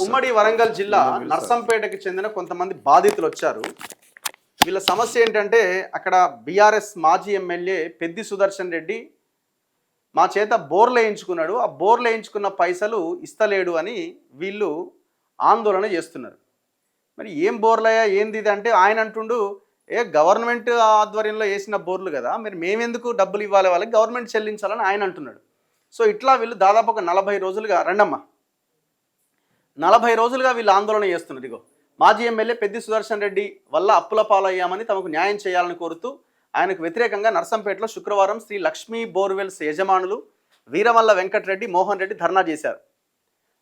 ఉమ్మడి వరంగల్ జిల్లా నర్సంపేటకి చెందిన కొంతమంది బాధితులు వచ్చారు. వీళ్ళ సమస్య ఏంటంటే అక్కడ బీఆర్ఎస్ మాజీ ఎమ్మెల్యే పెద్ది సుదర్శన్ రెడ్డి మా చేత బోర్లు వేయించుకున్నాడు, ఆ బోర్లు వేయించుకున్న పైసలు ఇస్తలేడు అని వీళ్ళు ఆందోళన చేస్తున్నారు. మరి ఏం బోర్లయ్యా ఏంది ఇది అంటే ఆయన అంటుండు, గవర్నమెంట్ ఆధ్వర్యంలో వేసిన బోర్లు కదా, మరి మేమెందుకు డబ్బులు ఇవ్వాలి, వాళ్ళకి గవర్నమెంట్ చెల్లించాలని ఆయన అంటున్నాడు. సో ఇట్లా వీళ్ళు దాదాపు ఒక 40 రోజులుగా రండమ్మా 40 రోజులుగా వీళ్ళు ఆందోళన చేస్తున్నారు. ఇగో మాజీ ఎమ్మెల్యే పెద్ది సుదర్శన్ రెడ్డి వల్ల అప్పుల పాలయ్యామని తమకు న్యాయం చేయాలని కోరుతూ ఆయనకు వ్యతిరేకంగా నర్సంపేటలో శుక్రవారం శ్రీ లక్ష్మీ బోర్వెల్స్ యజమానులు వీరమల్ల వెంకటరెడ్డి మోహన్ రెడ్డి ధర్నా చేశారు.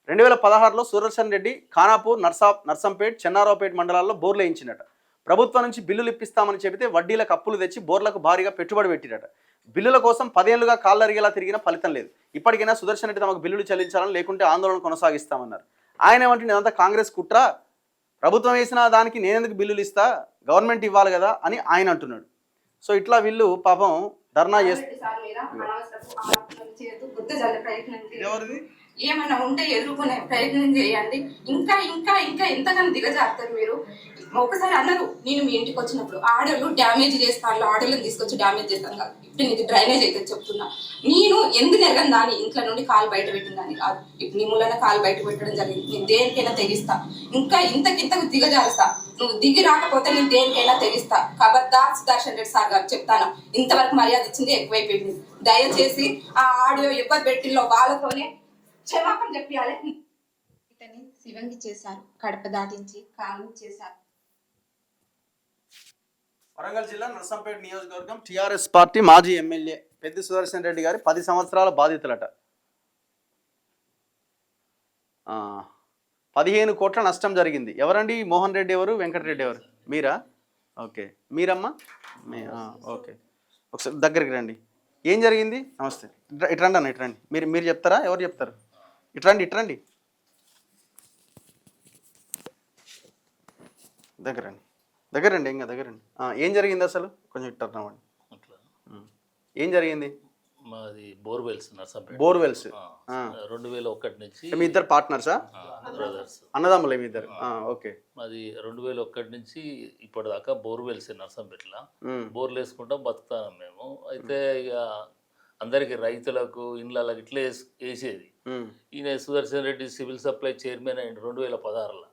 2016లో సుదర్శన్ రెడ్డి ఖానాపూర్, నర్సంపేట్, చెన్నారావుపేట మండలాల్లో బోర్లు వేయించినట. ప్రభుత్వం నుంచి బిల్లులు ఇప్పిస్తామని చెబితే వడ్డీలకు అప్పులు తెచ్చి బోర్లకు భారీగా పెట్టుబడి పెట్టినట. బిల్లుల కోసం 10 ఏళ్లుగా కాళ్ళరిగేలా తిరిగినా ఫలితం లేదు. ఇప్పటికైనా సుదర్శన్ రెడ్డి తమకు బిల్లులు చెల్లించాలని, లేకుంటే ఆందోళన కొనసాగిస్తామన్నారు. ఆయన ఏమంటే ఇదంతా కాంగ్రెస్ కుట్ర, ప్రభుత్వం వేసిన దానికి నేనెందుకు బిల్లులు ఇస్తా, గవర్నమెంట్ ఇవ్వాలి కదా అని ఆయన అంటున్నాడు. సో ఇట్లా వీళ్ళు పాపం ధర్నా చేస్తారు. ఏమైనా ఉంటే ఎదుర్కొనే ప్రయత్నం చేయండి. ఇంకా ఇంకా ఇంకా ఎంతగానో దిగజారుతారు మీరు. ఒకసారి అన్నారు, నేను మీ ఇంటికి వచ్చినప్పుడు ఆడలు డ్యామేజ్ చేస్తాను, ఆడలను తీసుకొచ్చి డ్యామేజ్ చేస్తాను కాదు, ఇప్పుడు నీకు డ్రైనేజ్ అయితే చెప్తున్నా. నేను ఎందుకు ఎరగని దాన్ని ఇంట్లో నుండి కాలు బయట పెట్టిన దాన్ని కాదు, ఇప్పుడు నీ మూలన కాలు బయట పెట్టడం జరిగింది. నేను దేనికైనా తెగిస్తా, ఇంకా ఇంతకింతకు దిగజారుస్తా. నువ్వు దిగి రాకపోతే నేను దేనికైనా తెగిస్తా. ఖబర్దార్ సుదర్శన్ రెడ్డి సార్ గారు చెప్తాను, ఇంతవరకు మర్యాద ఇచ్చింది ఎక్కువైపోయింది. దయచేసి ఆ ఆడియో ఎవరు పెట్టిల్లో వాళ్ళతోనే క్షమాపణ చెప్పాలి. ఇతన్ని శివంగి చేశారు, కడప దాటించి కాలు చేశారు. వరంగల్ జిల్లా నర్సంపేట నియోజకవర్గం టీఆర్ఎస్ పార్టీ మాజీ ఎమ్మెల్యే పెద్ది సుదర్శన్ రెడ్డి గారి 10 సంవత్సరాల బాధితులట. 15 కోట్ల నష్టం జరిగింది. ఎవరండి మోహన్ రెడ్డి ఎవరు, వెంకటరెడ్డి ఎవరు? మీరా? ఓకే, మీరమ్మా? ఓకే, ఒకసారి దగ్గరికి రండి. ఏం జరిగింది? నమస్తే, ఇట్రండి అన్న, ఇట్రండి. మీరు చెప్తారా, ఎవరు చెప్తారు? ఇట్రండి దగ్గరండి ఇంకా దగ్గరండి. ఏం జరిగింది అసలు? కొంచెం ఇట్టన్నామండి. అట్లా ఏం జరిగింది? మాది బోర్వెల్స్ నర్సంపేట. బోర్వెల్స్ 2001 నుంచి. మీ ఇద్దరు పార్ట్నర్సా? బ్రదర్స్, అన్నదమ్ములే మీ ఇద్దరు? ఓకే. మాది 2001 నుంచి ఇప్పటిదాకా బోర్వెల్స్ నర్సంపేటలో బోర్లు వేసుకుంటాం, బతుకుతాం మేము. అయితే ఇక అందరికి రైతులకు ఇండ్లకు ఇట్లా వేసేది. ఈయన Sudarshan Reddy civil supply chairman అయ్యిండు 2016లో.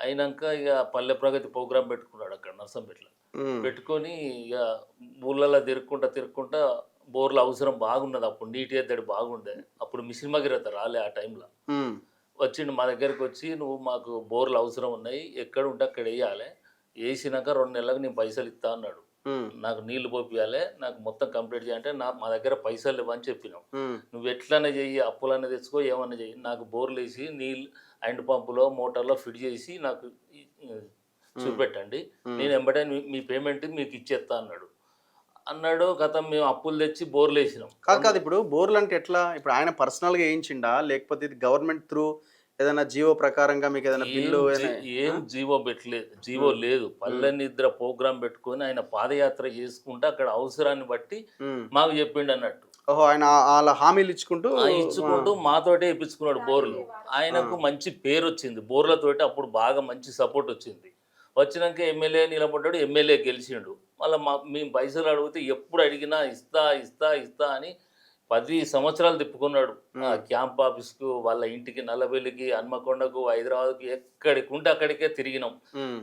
అయినాక ఇక పల్లె ప్రగతి ప్రోగ్రాం పెట్టుకున్నాడు అక్కడ నర్సంపేటలో. పెట్టుకొని ఇక ఊళ్ళల్లో తిరుక్కుంటా బోర్ల అవసరం బాగున్నది. అప్పుడు నీటి ఎద్దడి బాగుండే. అప్పుడు మిషన్ భగీరథ రాలే ఆ టైంలో. వచ్చిండు మా దగ్గరికి వచ్చి, నువ్వు మాకు బోర్లు అవసరం ఉన్నాయి, ఎక్కడ ఉంటే అక్కడ వేయాలి, వేసినాక 2 నెలలకు నేను పైసలు ఇస్తా అన్నాడు. నాకు నీళ్లు పోపియాలి, నాకు మొత్తం కంప్లీట్ చేయాలంటే మా దగ్గర పైసలు లేవని చెప్పినాం. నువ్వు ఎట్లనే చెయ్యి, అప్పులనే తెచ్చుకో, ఏమన్నా చెయ్యి, నాకు బోర్లు వేసి నీళ్ళు హ్యాండ్ పంపులో మోటార్లో ఫిట్ చేసి నాకు చూపెట్టండి, నేను వెంబడే మీ పేమెంట్ మీకు ఇచ్చేస్తా అన్నాడు. గత మేము అప్పులు తెచ్చి బోర్లు వేసినాం. కాదు, ఇప్పుడు బోర్లు అంటే ఎట్లా? ఇప్పుడు ఆయన పర్సనల్గా వేయించిండా, లేకపోతే ఇది గవర్నమెంట్ త్రూ ఏదైనా జీవో ప్రకారంగా మీకు ఏదైనా బిల్లు? ఏం జీవో పెట్టలేదు, జీవో లేదు. పల్లె నిద్ర ప్రోగ్రాం పెట్టుకొని ఆయన పాదయాత్ర చేసుకుంటూ అక్కడ అవసరాన్ని బట్టి మాకు చెప్పిండు అన్నట్టు. ఓహో, ఆయన వాళ్ళ హామీలు ఇచ్చుకుంటూ మాతోటే ఇప్పించుకున్నాడు బోర్లు. ఆయనకు మంచి పేరు వచ్చింది బోర్లతోటి. అప్పుడు బాగా మంచి సపోర్ట్ వచ్చింది. వచ్చినాక ఎమ్మెల్యే నిలబడ్డాడు, ఎమ్మెల్యే గెలిచిండు. మళ్ళీ మేము పైసలు అడిగితే ఎప్పుడు అడిగినా ఇస్తా అని 10 సంవత్సరాలు తిప్పుకున్నాడు. క్యాంప్ ఆఫీస్కు, వాళ్ళ ఇంటికి, నల్లబెల్లికి, హన్మకొండకు, హైదరాబాద్కు, ఎక్కడికి ఉంటే అక్కడికే తిరిగినాం.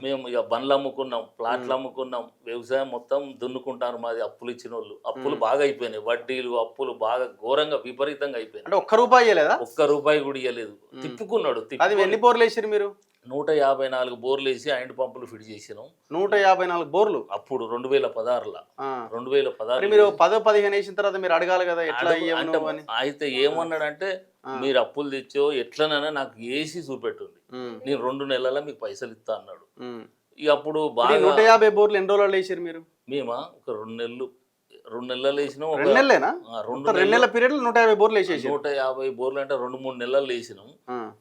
మేము ఇక బండ్లు అమ్ముకున్నాం, ప్లాట్లు అమ్ముకున్నాం, వ్యవసాయం మొత్తం దున్నుకుంటారు. మాది అప్పులు ఇచ్చిన వాళ్ళు. అప్పులు బాగా అయిపోయినాయి, వడ్డీలు అప్పులు బాగా ఘోరంగా విపరీతంగా అయిపోయినాయి. ఒక్క రూపాయి ఇవ్వలేదా? ఒక్క రూపాయి కూడా ఇవ్వలేదు. తిప్పుకున్నాడు. ఎన్ని బోర్లు వేసారు మీరు? 154 బోర్లు వేసి హ్యాండ్ పంపులు ఫిట్ చేసినాం. 154 బోర్లు అప్పుడు 2016లో. 2016 మీరు 10-15 వేసిన తర్వాత మీరు అడగాలి కదా ఎట్లా అంటే. అయితే ఏమన్నాడంటే, మీరు అప్పులు తెచ్చో ఎట్లనైనా నాకు వేసి చూపెట్టుంది, నేను 2 నెలల మీకు పైసలు ఇస్తా అన్నాడు. ఇక అప్పుడు బాగా 150 బోర్లు ఎన్ని రోజులు వేసారు మీరు? మేమా ఒక 2 నెలలు వేసినాం. 2 నెలలేనా? 2 నెలల పీరియడ్ 150 బోర్లు వేసేసి. 150 బోర్లు అంటే 2-3 నెలలు వేసినాం.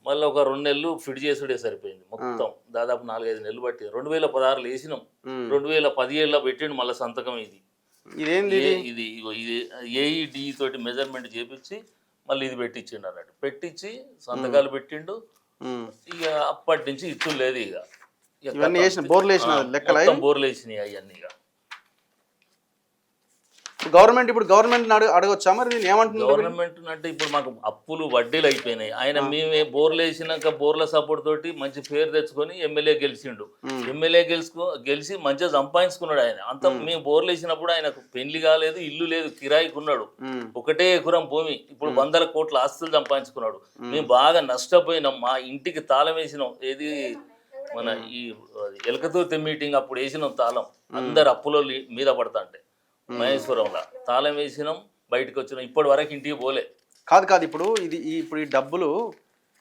మళ్ళీ ఒక 2 నెలలు ఫిట్ చేసుడే సరిపోయింది. మొత్తం దాదాపు 4-5 నెలలు పట్టి 2016 వేసినాం. 2017లో పెట్టిండు మళ్ళీ సంతకం. ఇదేంది? ఇది ఏఈడి తోటి మెజర్మెంట్ చేపించి మళ్ళీ ఇది పెట్టించిండు అన్నట్టు. పెట్టించి సంతకాలు పెట్టిండు. ఇక అప్పటి నుంచి ఇత్తు లేదు ఇక ఇవన్నీ వేసిన బోర్లు వేసిన లెక్కలు మొత్తం బోర్లు వేసినాయి అవన్నీ ఇక గవర్నమెంట్ అడగొచ్చా మరి దీన్ని ఏమంటుంది గవర్నమెంట్ అంటే ఇప్పుడు మాకు అప్పులు వడ్డీలు అయిపోయినాయి. ఆయన మేమే బోర్లు వేసినాక బోర్ల సపోర్ట్ తోటి మంచి పేరు తెచ్చుకొని ఎమ్మెల్యే గెలిచిండు. ఎమ్మెల్యే గెలిచి మంచిగా సంపాదించుకున్నాడు. ఆయన అంత మేము బోర్లు వేసినప్పుడు ఆయనకు పెళ్లి కాలేదు, ఇల్లు లేదు, కిరాయికి ఉన్నాడు. ఒకటే ఎకరం భూమి, ఇప్పుడు 100 కోట్ల ఆస్తులు సంపాదించుకున్నాడు. మేము బాగా నష్టపోయినాం. మా ఇంటికి తాళం వేసినాం. ఏది మన ఈ ఎలకతూర్తి మీటింగ్ అప్పుడు వేసినాం తాళం. అందరు అప్పుల మీద పడతా అంటే మహేశ్వరంలో తాళం వేసినాం, బయటకు వచ్చినాం. ఇప్పటి వరకు ఇంటికి పోలే. కాదు ఇప్పుడు ఈ డబ్బులు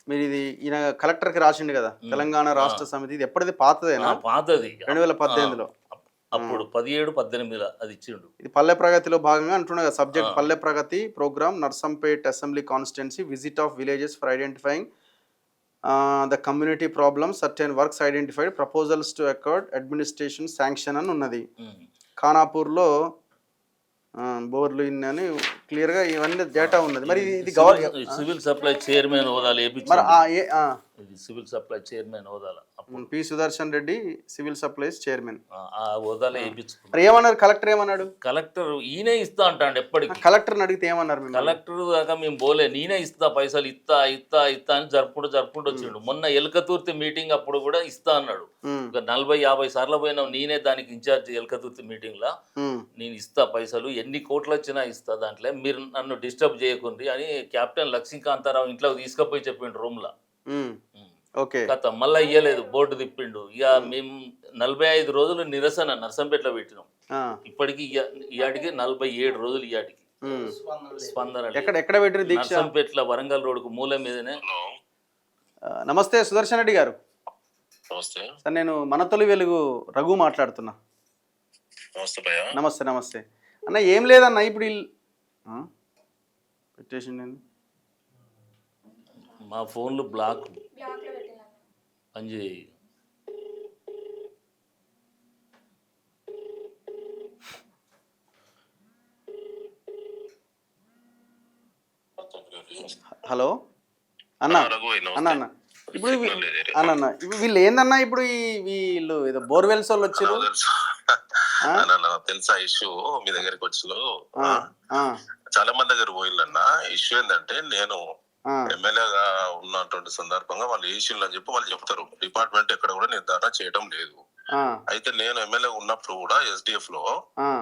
మీరు ఇది ఈయన కలెక్టర్కి రాసిండు కదా, తెలంగాణ రాష్ట్ర సమితి. ఇది ఎప్పటిది? పాతదేనా? పాతది, 2018లో. అప్పుడు 17-18 అది ఇచ్చిండు. ఇది పల్లె ప్రగతిలో భాగంగా అంటున్నా కదా, subject Palle Pragathi program, Narsampet assembly constituency, visit of villages for identifying the community problems, certain works identified, proposals to accord administration sanction అని ఉన్నది. ఖానాపూర్లో బోర్లు అని క్లియర్ గా ఇవన్నీ డేటా ఉన్నది. మరి ఇది సివిల్ సప్లై చైర్మన్ హోదాలు సివిల్ సప్లై చైర్మన్ హోదాలు P Sudarshan Reddy civil supplies chairman ఆ హోదాలో వేయించుకున్నారు. మరి ఏమన్నారు కలెక్టర్? ఏమన్నాడు కలెక్టర్? ఈయనే ఇస్తా అంటాడు ఎప్పటికి. కలెక్టర్ అడిగితే ఏమన్నారు? కలెక్టర్ దాకా మేము పోలే, నేనే ఇస్తా పైసలు, ఇస్తా అని జరుపుకుంటూ వచ్చిండు. మొన్న ఎలకతుర్తి మీటింగ్ అప్పుడు కూడా ఇస్తా అన్నాడు. 40-50 సార్లు పోయినాం. నేనే దానికి ఇన్ఛార్జ్ ఎలకతుర్తి మీటింగ్ లా. నేను ఇస్తా పైసలు, ఎన్ని కోట్లు వచ్చినా ఇస్తా, దాంట్లో మీరు నన్ను డిస్టర్బ్ చేయకుండి అని కెప్టెన్ లక్ష్మీకాంతారావు ఇంట్లోకి తీసుకుపోయి చెప్పిండు రూమ్ లా. కథ మళ్ళీ ఇయ్యలేదు, బోర్డు తిప్పిండు. ఇక మేము 45 రోజులు నిరసన నర్సంపేటలో పెట్టినాం. ఇప్పటికి ఇయాటికి 47 రోజులు. ఇయాటికి స్పందన ఎక్కడ పెట్టిన దీక్ష? నర్సంపేటలో వరంగల్ రోడ్డుకు మూల మీదనే. నమస్తే సుదర్శన్ రెడ్డి గారు. సార్ నేను మనతొలి వెలుగు రఘు మాట్లాడుతున్నా. నమస్తే అన్న. ఏం లేదన్న, ఇప్పుడు పెట్టేసిండి మా ఫోన్లు బ్లాక్ పనిచేయి. హలో అన్న. ఇప్పుడు వీళ్ళు ఏందన్నా, ఇప్పుడు వీళ్ళు ఏదో బోర్వెల్స్ వాళ్ళు వచ్చారు తెలుసా ఇష్యూ? మీ దగ్గరికి వచ్చిన చాలా మంది దగ్గర పోయిల్లన్నా. ఇష్యూ ఏంటంటే, నేను ఎమ్మెల్యేగా ఉన్నటువంటి సందర్భంగా వాళ్ళు ఇష్యూలు అని చెప్పి వాళ్ళు చెప్తారు. డిపార్ట్మెంట్ ఎక్కడ కూడా నిర్ధారణ చేయడం లేదు. అయితే నేను ఎమ్మెల్యే ఉన్నప్పుడు కూడా ఎస్డిఎఫ్ లో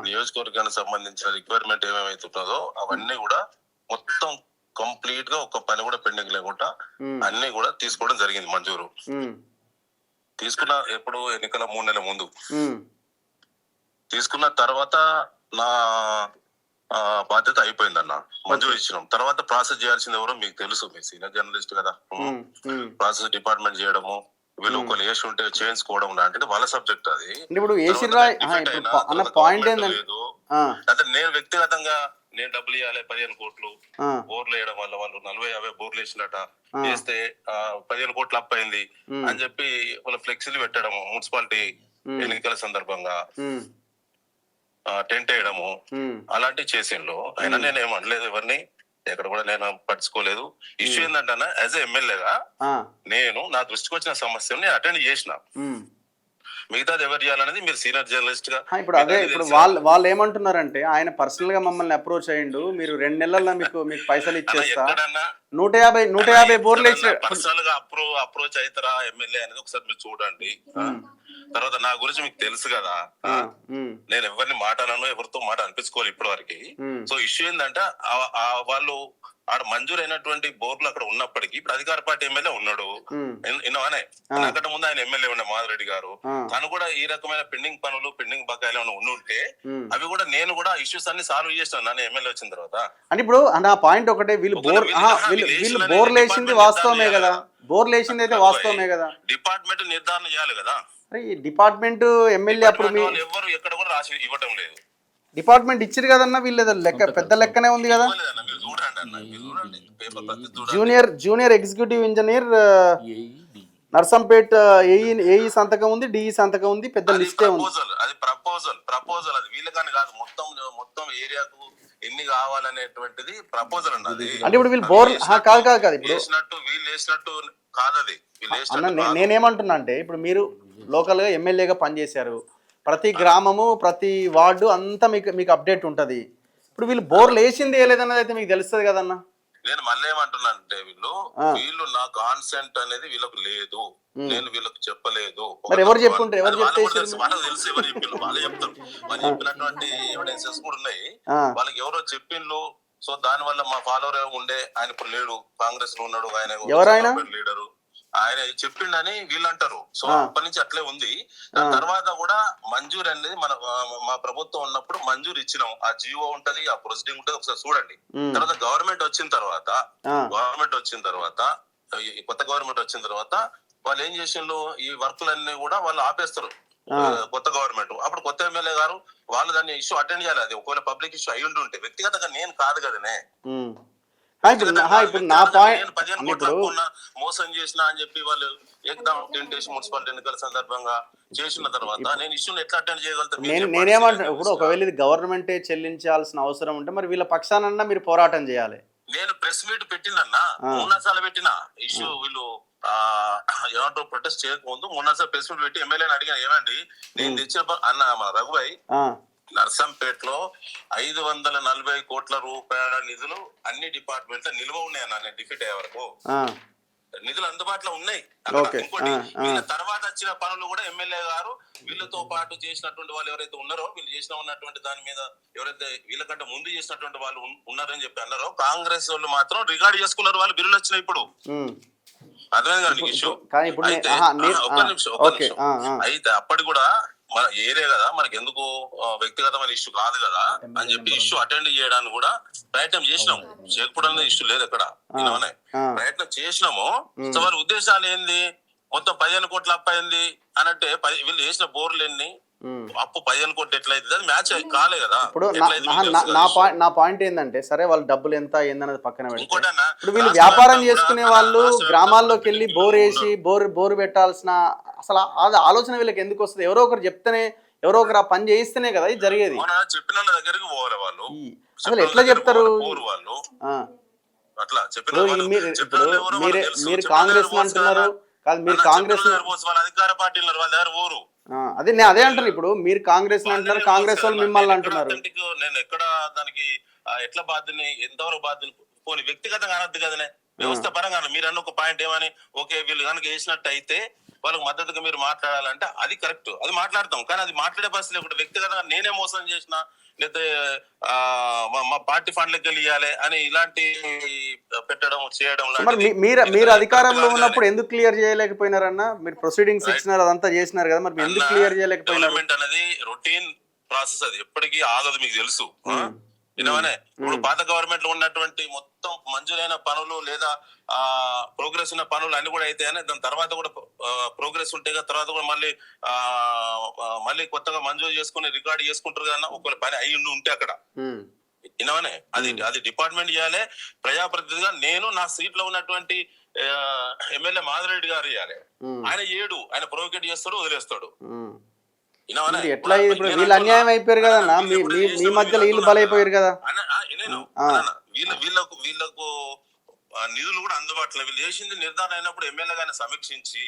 నియోజకవర్గానికి సంబంధించిన రిక్వైర్మెంట్ ఏమేమైతుందో అవన్నీ కూడా మొత్తం కంప్లీట్ గా ఒక పని కూడా పెండింగ్ లేకుండా అన్ని కూడా తీసుకోవడం జరిగింది. మంజూరు తీసుకున్న ఎప్పుడు ఎన్నికల 3 నెలల ముందు తీసుకున్న తర్వాత నా బాధ్యత అయిపోయిందన్న. మంజూరు ఇచ్చినాం. తర్వాత ప్రాసెస్ చేయాల్సింది ఎవరో మీకు తెలుసు, మీ సీనియర్ జర్నలిస్ట్ కదా. ప్రాసెస్ డిపార్ట్మెంట్ చేయడము, వీళ్ళు ఒకరు వేసి ఉంటే చేయించుకోవడం లాంటిది వాళ్ళ సబ్జెక్ట్. అది అంటే నేను వ్యక్తిగతంగా నేను డబ్బులు ఇవ్వాలి 15 కోట్లు బోర్లు వేయడం వల్ల వాళ్ళు 40-50 బోర్లు వేసినట వేస్తే 15 కోట్లు అప్ అయింది అని చెప్పి వాళ్ళ ఫ్లెక్సీలు పెట్టడము, మున్సిపాలిటీ ఎన్నికల సందర్భంగా టెంట్ వేయడము అలాంటివి చేసిండ్రు. అయినా నేను ఏమనలేదు ఎవరిని, ఎక్కడ కూడా నేను పట్టించుకోలేదు. ఇష్యూ ఏంటంటే యాజ్ ఎ ఎమ్మెల్యేగా నేను నా దృష్టికి వచ్చిన సమస్యని అటెండ్ చేసిన. మిగతాది ఎవరు చేయాలనేది మీరు సీనియర్ జర్నలిస్ట్ గా. ఇప్పుడు అదే ఇప్పుడు వాళ్ళు ఏమంటున్నారంటే, ఆయన పర్సనల్ గా మమ్మల్ని అప్రోచ్ అయ్యిండు, మీరు 2 నెలల్లో మీకు పైసలు ఇచ్చేస్తా, 150 బోర్లు పర్సనల్ గా అప్రోచ్ అవుతారా ఎమ్మెల్యే అనేది ఒకసారి మీరు చూడండి. తర్వాత నా గురించి మీకు తెలుసు కదా, నేను ఎవరిని మాట్లాడను, ఎవరితో మాట అనిపించుకోవాలి ఇప్పటి వరకు. సో ఇష్యూ ఏంటంటే, వాళ్ళు ఆడ మంజూరు అయినటువంటి బోర్లు అక్కడ ఉన్నప్పటికీ ఇప్పుడు అధికార పార్టీ ఎమ్మెల్యే ఉన్నాడు. నాకంటే ముందు ఆయన ఎమ్మెల్యే ఉండే మాధవరెడ్డి గారు, తను కూడా ఈ రకమైన పెండింగ్ పనులు పెండింగ్ బకాయిలు ఏమైనా ఉండుంటే అవి కూడా నేను కూడా ఇష్యూస్ అన్ని సాల్వ్ చేస్తాను నేను ఎమ్మెల్యే వచ్చిన తర్వాత. అంటే ఇప్పుడు నా పాయింట్ ఒకటే, వీళ్ళు బోర్లు వేసింది వాస్తవమే కదా, బోర్లు వేసింది అయితే వాస్తవమే కదా, డిపార్ట్మెంట్ నిర్ధారణ చేయాలి కదా. డిపార్ట్మెంట్ ఎమ్మెల్యే అప్పుడు ఎవరు ఎక్కడ కూడా రాసి ఇవ్వటం లేదు. డిపార్ట్మెంట్ ఇచ్చారు కదన్నా, వీళ్ళు లెక్క పెద్ద లెక్కనే ఉంది కదా. Junior executive engineer Narsampet AE సంతకం ఉంది, డిఈ సంతకం ఉంది, పెద్ద లిస్టే ఉంది. అది ప్రపోజల్ అది వీళ్ళకని కాదు, మొత్తం ఏరియాకు ఎన్ని కావాలనేటువంటిది ప్రపోజల్ అన్నది. అంటే ఇప్పుడు వీళ్ళు బోర్ కాదు ఇప్పుడు వీళ్ళు వేసినట్టు కాదది వీళ్ళు అన్న వేసినట్టు కాదు. నేనేమంటున్నా అంటే ఇప్పుడు మీరు లోకల్గా ఎమ్మెల్యేగా పనిచేశారు, ప్రతి గ్రామము ప్రతి వార్డు అంతా మీకు అప్డేట్ ఉంటుంది. ఇప్పుడు వీళ్ళు బోర్లు వేసింది వేయలేదన్నది అయితే మీకు తెలుస్తుంది కదన్న. నేను మళ్ళీ ఏమంటున్నా అంటే వీళ్ళు నా కాన్సెంట్ అనేది వీళ్ళకు లేదు, నేను వీళ్ళకి చెప్పలేదు. మరి ఎవరు చెప్పుంటారు? ఎవరు వాళ్ళకు చెప్తే తెలుసు, వాళ్ళకి తెలుసు ఎవరు చెప్పిండ్రు, వాళ్ళే చెప్తారు. వాళ్ళు చెప్పినటువంటి ఎవిడెన్సెస్ కూడా ఉన్నాయి, వాళ్ళకి ఎవరో చెప్పిండ్రు. సో దాని వల్ల మా ఫాలోవర్ ఉండే ఆయన ఇప్పుడు లేడు, కాంగ్రెస్ లో ఉన్నాడు, ఆయన లీడరు, ఆయన చెప్పిండని వీళ్ళు అంటారు. సో అప్పటి నుంచి అట్లే ఉంది. దాని తర్వాత కూడా మంజూరు అనేది మా ప్రభుత్వం ఉన్నప్పుడు మంజూరు ఇచ్చినాం. ఆ జీవో ఉంటది, ఆ ప్రొసీడింగ్ ఉంటది, ఒకసారి చూడండి. తర్వాత గవర్నమెంట్ వచ్చిన తర్వాత కొత్త గవర్నమెంట్ వచ్చిన తర్వాత వాళ్ళు ఏం చేసిండ్రు, ఈ వర్క్లన్నీ కూడా వాళ్ళు ఆపేస్తారు కొత్త గవర్నమెంట్. అప్పుడు కొత్త ఎమ్మెల్యే గారు వాళ్ళు దాన్ని ఇష్యూ అటెండ్ చేయాలి. అది ఒకవేళ పబ్లిక్ ఇష్యూ అయి ఉంటే, వ్యక్తిగతంగా నేను కాదు కదనే. ఇప్పుడు నా పాయింట్, 15 కోట్ల మోసం చేసిన అని చెప్పి వాళ్ళు ఏకదం టెంటేషన్ మున్సిపాలిటీ ఎన్నికల సందర్భంగా చేసిన తర్వాత నేను ఇష్యూని ఎట్లా అటెండ్ చేయగలుగుతాను? నేనేమంటున్నా, ఇప్పుడు ఒకవేళ ఇది గవర్నమెంటే చెల్లించాల్సిన అవసరం ఉంటే మరి వీళ్ళ పక్షానన్నా మీరు పోరాటం చేయాలి. నేను ప్రెస్ మీట్ పెట్టినన్నా, 3 సార్లు పెట్టిన ఇష్యూ. వీళ్ళు ఏమంటారు, ప్రొటెస్ట్ చేయకముందు 3 సార్లు ప్రెస్ మీట్ పెట్టి ఎమ్మెల్యేని అడిగాను, ఏమండి నేను తెచ్చిన అన్న మన రఘుబాయ్ నర్సంపేటలో 540 కోట్ల రూపాయల నిధులు అన్ని డిపార్ట్మెంట్ల నిల్వ ఉన్నాయన్న, నేను డిఫీట్ అయ్యే వరకు నిధులు అందుబాటులో ఉన్నాయి. ఇంకోటి వీళ్ళ తర్వాత వచ్చిన పనులు కూడా ఎమ్మెల్యే గారు వీళ్ళతో పాటు చేసినటువంటి వాళ్ళు ఎవరైతే ఉన్నారో, వీళ్ళు ఉన్నటువంటి దాని మీద ఎవరైతే వీళ్ళకంటే ముందు చేసినటువంటి వాళ్ళు ఉన్నారని చెప్పి అన్నారో, కాంగ్రెస్ వాళ్ళు మాత్రం రికార్డ్ చేసుకున్నారు. వాళ్ళు బిల్లులు వచ్చినాయి ఇప్పుడు. అర్థమైంది కదా నీకు ఇష్యూ? ఒక్క నిమిషం. అయితే అప్పటి కూడా మన ఏరియా కదా, మనకి ఎందుకు వ్యక్తిగతమైన ఇష్యూ కాదు కదా అని చెప్పి ఇష్యూ అటెండ్ చేయడానికి కూడా ప్రయత్నం చేసినాము. చేయకపోవడం ఇష్యూ లేదు ఎక్కడ, ప్రయత్నం చేసినాము. సో వారి ఉద్దేశాలు ఏంది, మొత్తం 15 కోట్ల అప్పు అయింది అనంటే వీళ్ళు వేసిన బోర్లు ఎన్ని, అప్పు 15 కోట్లు ఎట్లయితే అది మ్యాచ్ కాలే కదా. ఇప్పుడు నా పాయింట్ ఏంటంటే, సరే వాళ్ళ డబ్బులు ఎంత ఏందన్నది పక్కన పెడితే, ఇప్పుడు వీళ్ళు వ్యాపారం చేసుకునే వాళ్ళు గ్రామాల్లోకి వెళ్ళి బోర్ వేసి బోర్ పెట్టాల్సిన అసలు ఆలోచన వీళ్ళకి ఎందుకు వస్తుంది? ఎవరో ఒకరు చెప్తేనే, ఎవరో ఒకరు ఆ పని చేయిస్తేనే కదా ఇది జరిగేది. చెప్పిన దగ్గరికి పోవాలి వాళ్ళు. అసలు ఎట్లా చెప్తారు వాళ్ళు? మీరు కాంగ్రెస్ అంటున్నారు కాదు, మీరు కాంగ్రెస్ అధికార పార్టీలు వాళ్ళ దగ్గర పోరు. అదే అంటారు. ఇప్పుడు మీరు కాంగ్రెస్ అంటున్నారు, కాంగ్రెస్ వాళ్ళు మిమ్మల్ని అంటున్నారు. నేను ఎక్కడ దానికి ఎట్లా బాధ్యని, ఎంతవరకు బాధ్యని పోనీ వ్యక్తిగతంగా అనద్దు కదనే, వ్యవస్థ పరంగా. మీరు అన్న ఒక పాయింట్ ఏమని, ఓకే వీళ్ళు కనుక వేసినట్టు అయితే వాళ్ళకి మద్దతుగా మీరు మాట్లాడాలంటే అది కరెక్ట్, అది మాట్లాడతాం. కానీ అది మాట్లాడే పరిస్థితి ఇప్పుడు వ్యక్తిగతంగా నేనే మోసం చేసిన, లేకపోతే మా పార్టీ ఫండ్లకి వెళ్ళి ఇవ్వాలి అని ఇలాంటి పెట్టడం చేయడం. మీరు అధికారంలో ఉన్నప్పుడు ఎందుకు క్లియర్ చేయలేకపోయినారన్న? మీరు ప్రొసీడింగ్స్ ఇచ్చినారు, అదంతా చేసినారు కదా, మరి ఎందుకు క్లియర్ చేయలేకపోయినారు? డెవలప్మెంట్ అనేది రొటీన్ ప్రాసెస్, అది ఎప్పటికీ ఆగదు, మీకు తెలుసు. వినవనే ఇప్పుడు పాత గవర్నమెంట్ లో ఉన్నటువంటి మొత్తం మంజూరైన పనులు లేదా ప్రోగ్రెస్ ఉన్న పనులు అన్ని కూడా అయితే, దాని తర్వాత కూడా ప్రోగ్రెస్ ఉంటే తర్వాత కూడా మళ్ళీ కొత్తగా మంజూరు చేసుకుని రికార్డ్ చేసుకుంటారు కదా. ఒకవేళ పని అయ్యి ఉంటే అక్కడ వినవనే అది డిపార్ట్మెంట్ చేయాలి. ప్రజాప్రతినిధిగా నేను నా సీట్ లో ఉన్నటువంటి ఎమ్మెల్యే మాధురెడ్డి గారు ఇవ్వాలి. ఆయన ఆయన ప్రొవోకేట్ చేస్తాడు, వదిలేస్తాడు. ఎట్లా ఇప్పుడు వీళ్ళు అన్యాయం అయిపోయారు కదా, మీ మధ్యలో వీళ్ళు బలైపోయారు కదా. వీళ్ళకు నిధులు కూడా అందుబాటులో, వీళ్ళు చేసింది నిర్ధారణ అయినప్పుడు ఎమ్మెల్యే గారిని సమీక్షించి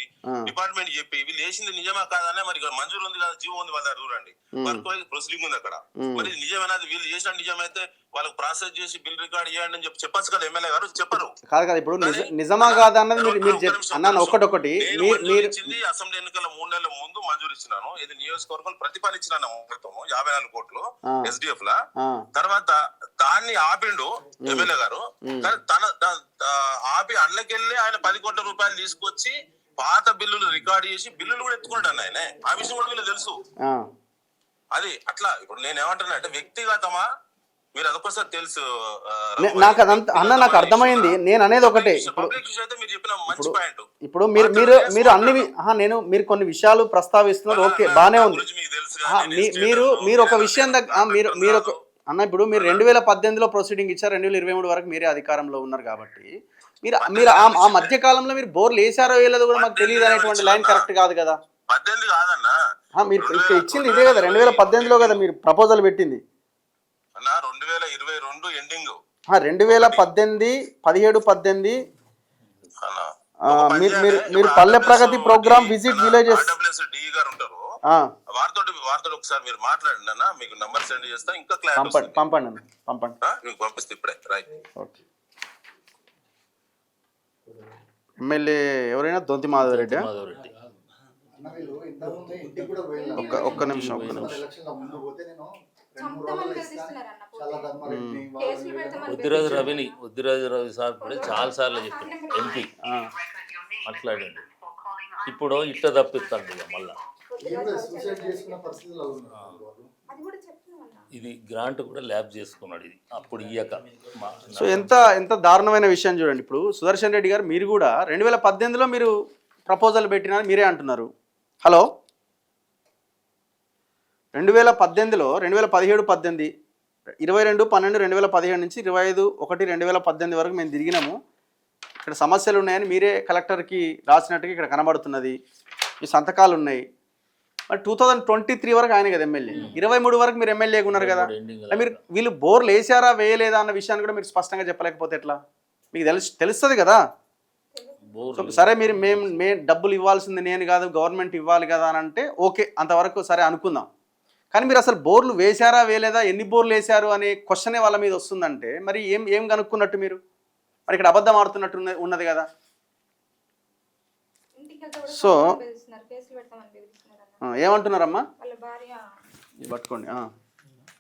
డిపార్ట్మెంట్ చెప్పి వీళ్ళు చేసింది నిజమా కాదనే, మరి మంజూరు ఉంది కదా, జీవో ఉంది, వాళ్ళ అడుగురండి, వర్క్ వైజ్ ప్రొసీడింగ్ ఉంది అక్కడ, మరి నిజమైనది వీళ్ళు చేసిన నిజమైతే వాళ్ళకి ప్రాసెస్ చేసి బిల్ రికార్డ్ చేయండి అని చెప్పి చెప్పచ్చు కదా. ఎమ్మెల్యే గారు చెప్పరు కాదు కదా. ఇప్పుడు నిజమా కాదా అన్నది అన్నాను. ఒకటి అసెంబ్లీ ఎన్నికల 3 నెలల ముందు మంజూరు ఇచ్చినాను. ఇది నియోజకవర్గం ప్రతిపాదించినాను 54 కోట్లు SDF లా. తర్వాత దాన్ని ఆపిండు ఎమ్మెల్యే గారు. ఆపి అన్నకెళ్ళి ఆయన 10 కోట్ల రూపాయలు తీసుకొచ్చి పాత బిల్లులు రికార్డ్ చేసి బిల్లులు కూడా ఎత్తుకుంటాను ఆయన. ఆ విషయం కూడా వీళ్ళు తెలుసు. అది అట్లా. ఇప్పుడు నేను ఏమంటున్నా అంటే, వ్యక్తిగతమా మీరు అదొకసారి తెలుసు. నాకు అదంతా అన్న, నాకు అర్థమైంది. నేను అనేది ఒకటే, ఇప్పుడు మీరు అన్ని మీరు కొన్ని విషయాలు ప్రస్తావిస్తున్నారు, ఓకే బానే ఉంది. మీరు ఒక విషయం మీరు ఒక అన్న, ఇప్పుడు మీరు 2018లో ప్రొసీడింగ్ ఇచ్చారు, 2023 వరకు మీరే అధికారంలో ఉన్నారు కాబట్టి మీరు ఆ మధ్య కాలంలో మీరు బోర్లు వేసారో వేయలేదో కూడా మాకు తెలియదు అనేటువంటి లైన్ కరెక్ట్ కాదు కదా. 18 కాదన్నా, మీరు ఇచ్చింది ఇదే కదా, 2018లో కదా మీరు ప్రపోజల్ పెట్టింది. 2022 ఎండింగ్, 2018, 17, 18 మీరు పల్లె Pragathi programme visit villages D గారు ఉంటారు, వారితో ఒకసారి మీరు మాట్లాడండి అన్న, మీకు నంబర్ సెండ్ చేస్తా, ఇంకా క్లారిటీ పంపండి మీకు పంపిస్తే ఇప్పుడే. రైట్. ఓకే. ఎమ్మెల్యే ఎవరైనా దొంతి మాధవరెడ్డి. మాధవరెడ్డి ఒక్క నిమిషం. వద్దిరాజు రవి సార్ కూడా చాలా సార్లు చెప్పారు, ఎంపీ మాట్లాడండి. ఇప్పుడు ఇట్లా తప్పిస్తాండి ఇక మళ్ళా. ఇది గ్రాంట్ కూడా ల్యాబ్ చేసుకున్నాడు, ఇది అప్పుడు ఇయ్యక. సో ఎంత దారుణమైన విషయం చూడండి. ఇప్పుడు సుదర్శన్ రెడ్డి గారు మీరు కూడా 2018లో మీరు ప్రపోజల్ పెట్టినారు మీరే అంటున్నారు. హలో, 2018లో 2017-18 22/12/2017 నుంచి 25/1/2018 వరకు మేము తిరిగినాము. ఇక్కడ సమస్యలు ఉన్నాయని మీరే కలెక్టర్కి రాసినట్టుగా ఇక్కడ కనబడుతున్నది. మీ సంతకాలు ఉన్నాయి. మరి 2023 వరకు ఆయన కదా ఎమ్మెల్యే, 23 వరకు మీరు ఎమ్మెల్యేగా ఉన్నారు కదా. మీరు వీళ్ళు బోర్లు వేసారా వేయలేదా అన్న విషయాన్ని కూడా మీరు స్పష్టంగా చెప్పలేకపోతే ఎట్లా? మీకు తెలుస్తుంది కదా. సరే మీరు మేము డబ్బులు ఇవ్వాల్సింది నేను కాదు గవర్నమెంట్ ఇవ్వాలి కదా అని అంటే ఓకే, అంతవరకు సరే అనుకుందాం. కానీ మీరు అసలు బోర్లు వేశారా వేయలేదా, ఎన్ని బోర్లు వేశారు అనే క్వశ్చనే వాళ్ళ మీద వస్తుందంటే మరి ఏం కనుక్కున్నట్టు మీరు? మరి ఇక్కడ అబద్ధం ఆడుతున్నట్టు ఉన్నది కదా. సో ఏమంటున్నారమ్మా? పట్టుకోండి.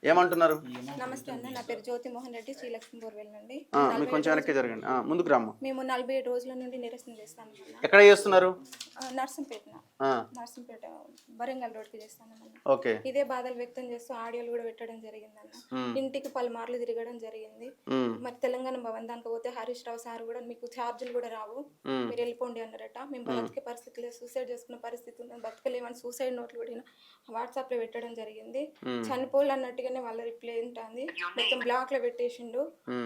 ఏమంటున్నారు? నమస్తే అన్న, నా పేరు జ్యోతి మోహన్ రెడ్డి, శ్రీలక్ష్మి బోర్వెల్ నుండి. మీకు కొంచెం వెనక్కి జరగండి, ముందుకు రామ్మా. మేము 47 రోజుల నుండి నిరసన చేస్తాను. ఎక్కడ చేస్తున్నారు? నర్సంపేట వరంగల్ రోడ్కి చేస్తాను. ఓకే. ఇదే బాధలు వ్యక్తం చేస్తూ ఆడియోలు కూడా పెట్టడం జరిగింది అన్న. ఇంటికి పలుమార్లు తిరగడం జరిగింది. మరి తెలంగాణ భవన్ దానికి పోతే హరీష్ రావు సార్ కూడా మీకు ఛార్జీలు కూడా రావు, మీరు వెళ్ళిపోండి అన్నారట. మేము బతికే పరిస్థితి లేదు, సూసైడ్ చేసుకున్న పరిస్థితి ఉంది, బతకలేమని సూసైడ్ నోట్లు కూడా వాట్సాప్ లో పెట్టడం జరిగింది. చనిపోలు అన్నట్టుగానే వాళ్ళ రిప్లై ఉంటుంది, మొత్తం బ్లాక్ లో పెట్టేసిండు.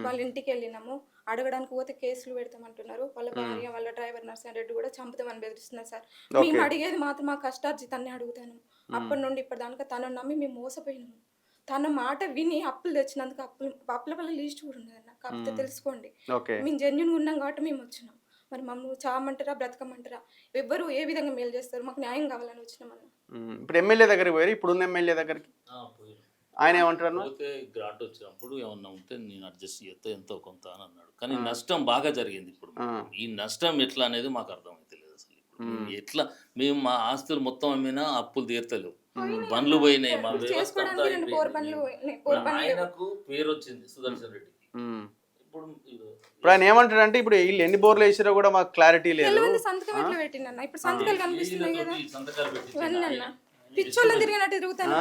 వాళ్ళ ఇంటికి వెళ్ళినాము, అడగడానికి పోతే కేసులు పెడతామంటున్నారు. వాళ్ళ భార్య వాళ్ళ డ్రైవర్ నర్సారెడ్డి కూడా చంపుతామని బెదిరిస్తున్నారు సార్. మేము అడిగేది మాత్రం మా కష్టార్జితాన్ని అడుగుతాను. అప్పటి నుండి ఇప్పటిదాకా తను నమ్మి మేము మోసపోయినాము. తన మాట విని అప్పులు తెచ్చినందుకు అప్పుల వల్ల లీస్ట్ కూడా ఉన్నదన్న, కాకపోతే తెలుసుకోండి. మేము జెన్యున్గా ఉన్నాం కాబట్టి మేము వచ్చినాం. మరి మమ్మల్ని చావమంటారా బ్రతకమంటారా, ఎవ్వరు ఏ విధంగా మేలు చేస్తారు, మాకు న్యాయం కావాలని వచ్చినామన్న. ఇప్పుడు ఎమ్మెల్యే దగ్గరికి పోయారు, ఇప్పుడున్న ఎమ్మెల్యే దగ్గరికి ఆయన ఏమంటారు? గ్రాంట్ వచ్చినప్పుడు ఏమన్నా ఉంటే నేను అడ్జస్ట్ చేస్తే ఎంతో కొంత అని అన్నాడు. కానీ నష్టం బాగా జరిగింది. ఇప్పుడు ఈ నష్టం ఎట్లా అనేది మాకు అర్థమైతే లేదు అసలు. ఎట్లా మేము మా ఆస్తులు మొత్తం అమ్మినా అప్పులు తీర్తలేవు, బండ్లు పోయినాయి, మా వ్యవస్థ అంతా ఆయనకు పేరు వచ్చింది సుదర్శన్ రెడ్డికి. ఇప్పుడు ఆయన ఏమంటాడంటే ఇప్పుడు వీళ్ళు ఎన్ని బోర్లు వేసినా కూడా మాకు క్లారిటీ లేదు. సంతకాలు పెట్టిన ఇప్పుడు సంతకాలు కనిపిస్తున్నాయి కదా, పిచ్చోళ్ళని తిరిగినట్టు తిరుగుతాను.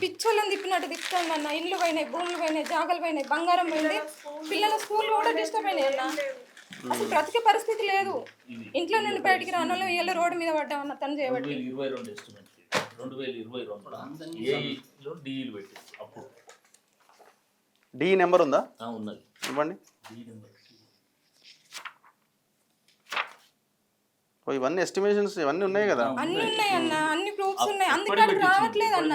పిచ్చోళ్ళని తిప్పినట్టు తిప్పుతాను అన్న. ఇల్లు పోయినాయి, భూములు పోయినాయి, జాగాలు పోయినాయి, బంగారం పోయింది, పిల్లల స్కూల్ కూడా డిస్టర్బ్ అయినాయి అన్న. అసలు బ్రతికే పరిస్థితి లేదు. ఇంట్లో నుండి బయటికి రాని వాళ్ళు వీళ్ళ రోడ్డు మీద పడ్డామన్న తను చేయబట్టి. 2022 డి నెంబర్ ఉందా? ఉన్నది, ఇవ్వండి. ఇవన్నీ ఎస్టిమేషన్స్ ఇవన్నీ ఉన్నాయి కదా, అన్ని ఉన్నాయి అన్న, అన్ని ప్రూఫ్స్ ఉన్నాయి. అందుకే అడిగి రావట్లేదు అన్న.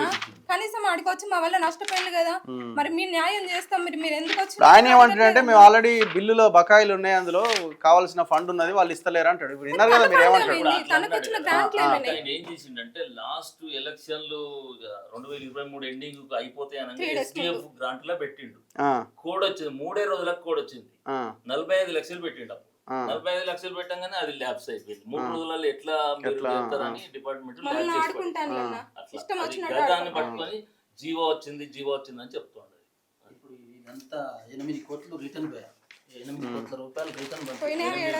కనీసం ఆడికి వచ్చి మా వల్ల నష్టపోయింది కదా, మరి మీరు న్యాయం చేస్తాం, మీరు ఎందుకు వచ్చి? ఆయన ఏమంటాడంటే మేము ఆల్రెడీ బిల్లులో బకాయిలు ఉన్నాయి, అందులో కావాల్సిన ఫండ్ ఉన్నది, వాళ్ళు ఇస్తలేరు అంటాడు. ఇప్పుడు విన్నారు కదా మీరు ఏమంటారు? తనకు వచ్చిన గ్రాంట్లు ఏమైనా ఏం చేసిండంటే లాస్ట్ ఎలక్షన్లు 2023 ఎండింగ్ అయిపోతాయని SDF గ్రాంట్ లో పెట్టిండు. కోడ్ వచ్చింది, 3 రోజులకు కోడ్ వచ్చింది, 45 లక్షలు పెట్టిండు. 45 లక్షలు పెట్టంగానే అది ల్యాబ్స్ అయిపోయింది. 3 రోజులలో ఎట్లా చెప్తారని డిపార్ట్మెంట్ గతాన్ని పట్టుకొని జీవో వచ్చింది అని చెప్తుండదు. ఇప్పుడు ఇదంతా 8 కోట్లు రిటర్న్ పోయా, 8 కోట్ల రూపాయలు రిటర్న్ 8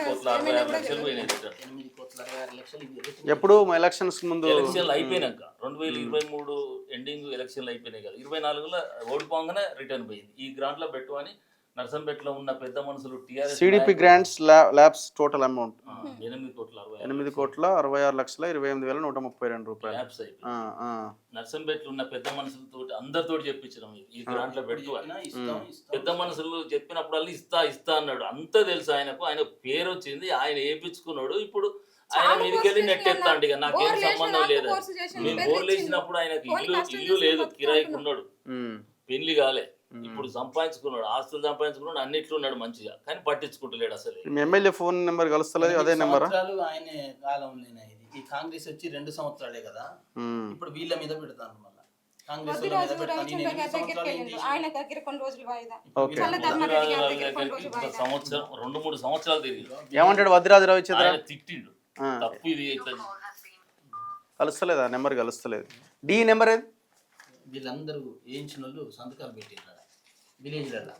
కోట్ల 66 లక్షలు పోయినాయి. 8 కోట్ల 66 లక్షలు ఎప్పుడు ఎలక్షన్స్ ముందు, ఎలక్షన్లు అయిపోయినాక 2023 ఎండింగ్ ఎలక్షన్లు అయిపోయినాయి కదా, 24లో ఓడిపోగానే రిటర్న్ పోయింది. ఈ గ్రాంట్ లో పెట్టు అని నర్సంపేటలో ఉన్న పెద్ద మనుషులు TRS CDP grants labs total amount 8,66,28,132 రూపాయలు. నర్సంపేటలో ఉన్న పెద్ద మనుషులతో అందరితో చెప్పించినాం ఈ గ్రాంట్ లో పెడుతూ. పెద్ద మనుషులు చెప్పినప్పుడల్లా ఇస్తా అన్నాడు. అంతా తెలుసు ఆయనకు, ఆయన పేరు వచ్చింది, ఆయన వేయించుకున్నాడు. ఇప్పుడు ఆయన మీదకెళ్ళి నెట్ ఎత్తాండి, నాకేం సంబంధం లేదు. మేము బోర్లు వేసినప్పుడు ఆయనకి ఇల్లు లేదు, కిరాయికి ఉన్నాడు. పెళ్లి కాలే, ఇప్పుడు సంపాదించుకున్నాడు, ఆస్తులు సంపాదించుకున్నాడు, అన్నిట్లో ఉన్నాడు మంచిగా, కానీ పట్టించుకుంటలేడు అసలు. మీ ఎమ్మెల్యే ఫోన్ నెంబర్ కలుస్తలేదు, అదే నెంబరా? ఆయన కాలంలోనే ఇది. ఈ కాంగ్రెస్ వచ్చి 2 సంవత్సరాలే కదా, ఇప్పుడు వీళ్ళ మీద పెడతాను మళ్ళీ. కాంగ్రెస్ వాళ్ళ మీద పెడతాను. నేను 8 సంవత్సరాలు ఏం చేశాను? ఆయన దగ్గర కొన్ని రోజులు వాయిదా ఓకే. సంవత్సరం 2-3 సంవత్సరాలు తిరిగి ఏమంటాడు వద్దిరాజు రవిచంద్ర? ఆయన తిట్టిండు, తప్పు ఇది ఇట్లా. కలుస్తలేదు, ఆ నెంబర్ కలుస్తలేదు. డి నెంబర్ ఏది? వీళ్ళందరూ వేయించిన వాళ్ళు సంతకాలు పెట్టిండ్రు విలేజ్లలో.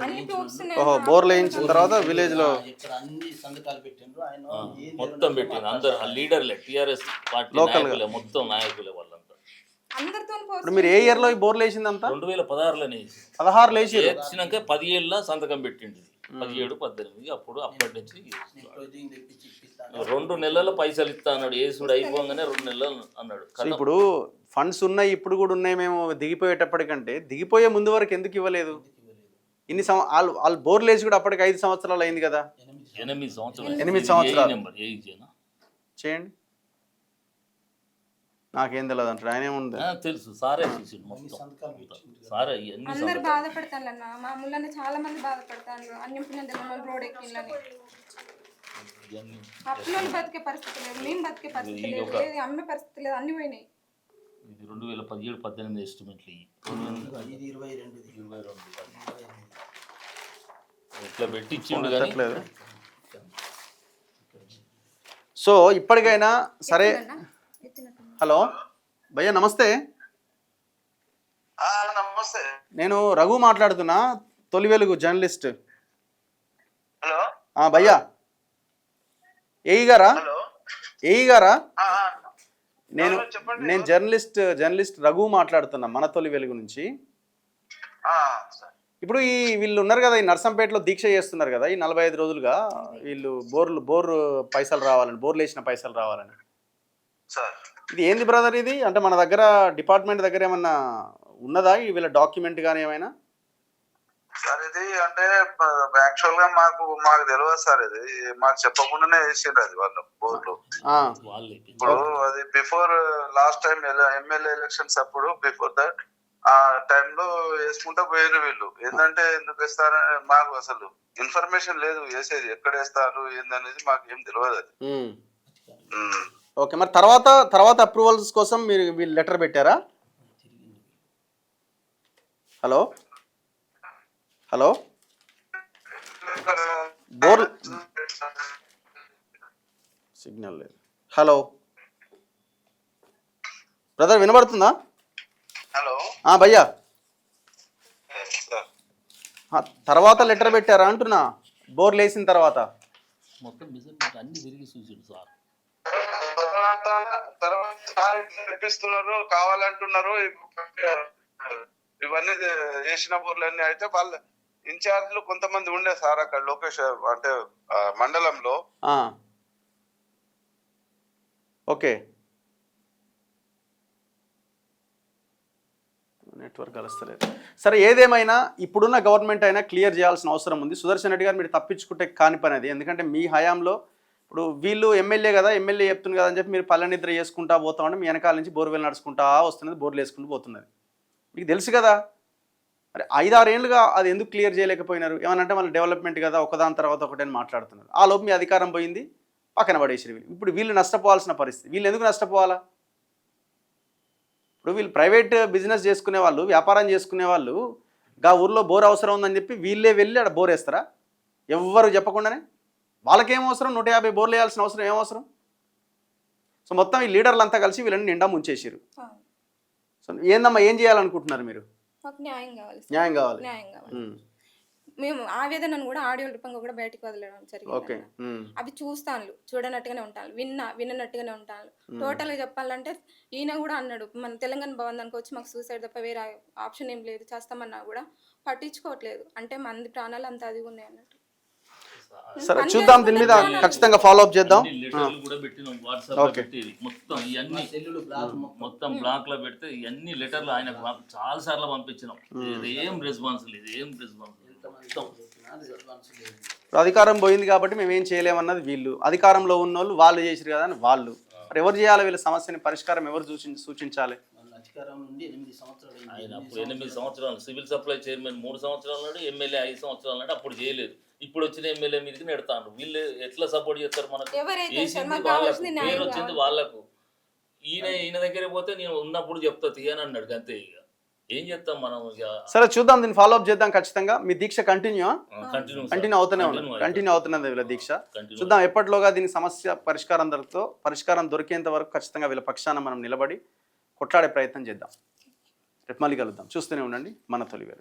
అన్ని ప్రూఫ్స్ ఉన్నాయి. ఓహో, బోర్లు వేయించిన తర్వాత విలేజ్ లో ఇక్కడ అన్ని సంతకాలు పెట్టిండ్రు. ఆయన మొత్తం పెట్టిండు, అందరు ఆ లీడర్లే, టిఆర్ఎస్ పార్టీ నాయకులే, మొత్తం నాయకులే వాళ్ళంతా. అందరితో ఇప్పుడు మీరు ఏ ఇయర్ లో ఈ బోర్లు వేసింది అంతా? 2016లోనే 16 వేసి వేసినాక 17 ఏళ్ళ సంతకం పెట్టిండు, 17, 18. అప్పుడు అప్పటి నుంచి 2 నెలల పైసలు ఇస్తా అన్నాడు, ఏసుడు అయిపోగానే 2 నెలలు అన్నాడు. ఇప్పుడు ఫండ్స్ ఉన్నాయి, ఇప్పుడు కూడా ఉన్నాయి, మేము దిగిపోయేటప్పటికంటే దిగిపోయే ముందు వరకు ఎందుకు ఇవ్వలేదు? ఇన్ని వాళ్ళు బోర్లు వేసి కూడా అప్పటికి 5 సంవత్సరాలు అయింది కదా. 8 సంవత్సరాలు. 8 సంవత్సరాలు చేయండి. నాకేం తెలియదు అంటారు, ఆయన ఏముంది తెలుసు, సారే చూసిండు మొత్తం. సారే అందరు బాధపడతాను అన్న, మామూలుగానే చాలా మంది బాధపడతాను. అన్ని రోడ్ ఎక్కిందని అప్పులను బతికే పరిస్థితి లేదు, మేము బతికే పరిస్థితి లేదు, అమ్మే పరిస్థితి లేదు, అన్ని పోయినాయి. ఇది 2017-18 ఎస్టిమేట్లు. ఇట్లా పెట్టి ఇచ్చిండు కానీ. సో ఇప్పటికైనా సరే. హలో భయ్యా, నమస్తే. నమస్తే, నేను రఘు మాట్లాడుతున్నా, తొలి వెలుగు జర్నలిస్ట్. హలో భయ్యా, ఏఈ గారా? ఏఈ గారా? నేను జర్నలిస్ట్ రఘు మాట్లాడుతున్నా, మన తొలి వెలుగు నుంచి. ఇప్పుడు వీళ్ళు ఉన్నారు కదా, ఈ నర్సంపేటలో దీక్ష చేస్తున్నారు కదా, ఈ 45 రోజులుగా వీళ్ళు బోర్లు పైసలు రావాలని, బోర్లు వేసిన పైసలు రావాలని. ఇది ఏంది బ్రదర్ ఇది? అంటే మన దగ్గర డిపార్ట్మెంట్ దగ్గర ఏమన్నా ఉన్నదా వీళ్ళ డాక్యుమెంట్ కానీ ఏమైనా? సార్ ఇది అంటే యాక్చువల్ గా మాకు తెలియదు సార్, ఇది మాకు చెప్పకుండానే వేసిండ్రు అది వాళ్ళు బోర్డు. ఇప్పుడు అది before last time MLA elections అప్పుడు, బిఫోర్ దట్ ఆ టైంలో వేసుకుంటా పోయారు వీళ్ళు. ఏంటంటే ఎందుకు వేస్తారని మాకు అసలు ఇన్ఫర్మేషన్ లేదు, వేసేది ఎక్కడ వేస్తారు ఏందనేది మాకు ఏం తెలియదు అది. ఓకే, మరి తర్వాత అప్రూవల్స్ కోసం మీరు వీళ్ళు లెటర్ పెట్టారా? హలో బోర్ సిగ్నల్ లేదు. హలో బ్రదర్, వినబడుతుందా? హలో భయ్యా, తర్వాత లెటర్ పెట్టారా అంటున్నా, బోర్లు వేసిన తర్వాత? మొత్తం అన్ని తిరిగి చూసిండు సార్. తర్వాత తెప్పిస్తున్నారు, కావాలంటున్నారు. ఇవన్నీ చేసిన బోర్లన్నీ అయితే వాళ్ళ ఇన్ఛార్జ్లు కొంతమంది ఉండే సార్ అక్కడ లొకేషన్ అంటే మండలంలో. ఓకే, నెట్వర్క్ కలుస్తలేదు. సరే, ఏదేమైనా ఇప్పుడున్న గవర్నమెంట్ అయినా క్లియర్ చేయాల్సిన అవసరం ఉంది. సుదర్శన్ రెడ్డి గారు, మీరు తప్పించుకుంటే కాని పని అది. ఎందుకంటే మీ హయాంలో ఇప్పుడు వీళ్ళు ఎమ్మెల్యే కదా, ఎమ్మెల్యే చెప్తుంది కదా అని చెప్పి మీరు పల్లె నిద్ర చేసుకుంటా పోతామంటే మీ వెనకాల నుంచి బోర్వెల్ నడుచుకుంటా వస్తున్నది, బోర్లు వేసుకుంటూ పోతున్నది. మీకు తెలుసు కదా. మరి 5-6 ఏళ్ళుగా అది ఎందుకు క్లియర్ చేయలేకపోయినారు? ఏమనంటే మళ్ళీ డెవలప్మెంట్ కదా, ఒకదాని తర్వాత ఒకటని మాట్లాడుతున్నారు. ఆ లోపు మీ అధికారం పోయింది, పక్కన పడేసారు వీళ్ళు. ఇప్పుడు వీళ్ళు నష్టపోవాల్సిన పరిస్థితి. వీళ్ళు ఎందుకు నష్టపోవాలా? ఇప్పుడు వీళ్ళు ప్రైవేట్ బిజినెస్ చేసుకునే వాళ్ళు, వ్యాపారం చేసుకునే వాళ్ళు, గా ఊర్లో బోర్ అవసరం ఉందని చెప్పి వీళ్ళే వెళ్ళి అక్కడ బోర్ వేస్తారా? ఎవ్వరు చెప్పకుండానే. వాళ్ళకేం అవసరం? 150 బోర్లు వేయాల్సిన అవసరం ఏం అవసరం? సో మొత్తం ఈ లీడర్లు అంతా కలిసి వీళ్ళని నిండా ముంచేసారు. సో ఏందమ్మా, ఏం చేయాలనుకుంటున్నారు మీరు? న్యాయం కావాలి. మేము ఆవేదనను కూడా ఆడియో రూపంగా కూడా బయటకు వదలడం జరిగింది. అవి చూస్తాను, చూడనట్టుగానే ఉంటాను, విన్నట్టుగానే ఉంటాను. టోటల్ గా చెప్పాలంటే ఈయన కూడా అన్నాడు, మన తెలంగాణ భవన్ దానికి వచ్చి మాకు సూసైడ్ తప్ప వేరే ఆప్షన్ ఏం లేదు, చేస్తామన్నా కూడా పట్టించుకోవట్లేదు. అంటే మంది ప్రాణాలు అంత అది ఉన్నాయి అన్నట్టు. సరే, చూద్దాం, దీని మీద ఖచ్చితంగా ఫాలో అప్ చేద్దాం. మొత్తం బ్లాక్ లో పెడితే ఇవన్నీ లెటర్లు ఆయన చాలా సార్లు పంపించినాం, ఏం రెస్పాన్స్ లేదు, అధికారం పోయింది కాబట్టి మేము ఏం చేయలేమన్నది వీళ్ళు. అధికారంలో ఉన్న వాళ్ళు చేసిరు కదా అని వాళ్ళు. మరి ఎవరు చేయాలి? వీళ్ళ సమస్యని పరిష్కారం ఎవరు సూచించాలి? అధికారం నుండి 8 సంవత్సరాలు అయింది. ఆయన అప్పుడు 8 సంవత్సరాలు సివిల్ సప్లై చైర్మన్ 3 సంవత్సరాల నాడు, ఎమ్మెల్యే 5 సంవత్సరాల నాడు అప్పుడు చేయలేదు. ఇప్పుడు వచ్చిన ఎమ్మెల్యే మీదకి నెడతాను. వీళ్ళు ఎట్లా సపోర్ట్ చేస్తారు మనకు? ఎవరైతే వేసింది మాకు వాళ్ళకు, కావాల్సింది న్యాయం పేరు వచ్చింది వాళ్ళకు. ఈయన దగ్గర పోతే నేను ఉన్నప్పుడు చెప్తా తీయని అన్నాడు అంతే. ఇక ఏం చేస్తాం మనం? ఇక సరే చూద్దాం, దీన్ని ఫాలో అప్ చేద్దాం ఖచ్చితంగా. మీ దీక్ష కంటిన్యూ అవుతూనే ఉంది, కంటిన్యూ అవుతున్నది వీళ్ళ దీక్ష. చూద్దాం ఎప్పటిలోగా దీని సమస్య పరిష్కారం దొరికేంత వరకు ఖచ్చితంగా వీళ్ళ పక్షాన మనం నిలబడి కొట్లాడే ప్రయత్నం చేద్దాం. రేపు మళ్ళీ కలుద్దాం. చూస్తూనే ఉండండి మన తొలి వేళ.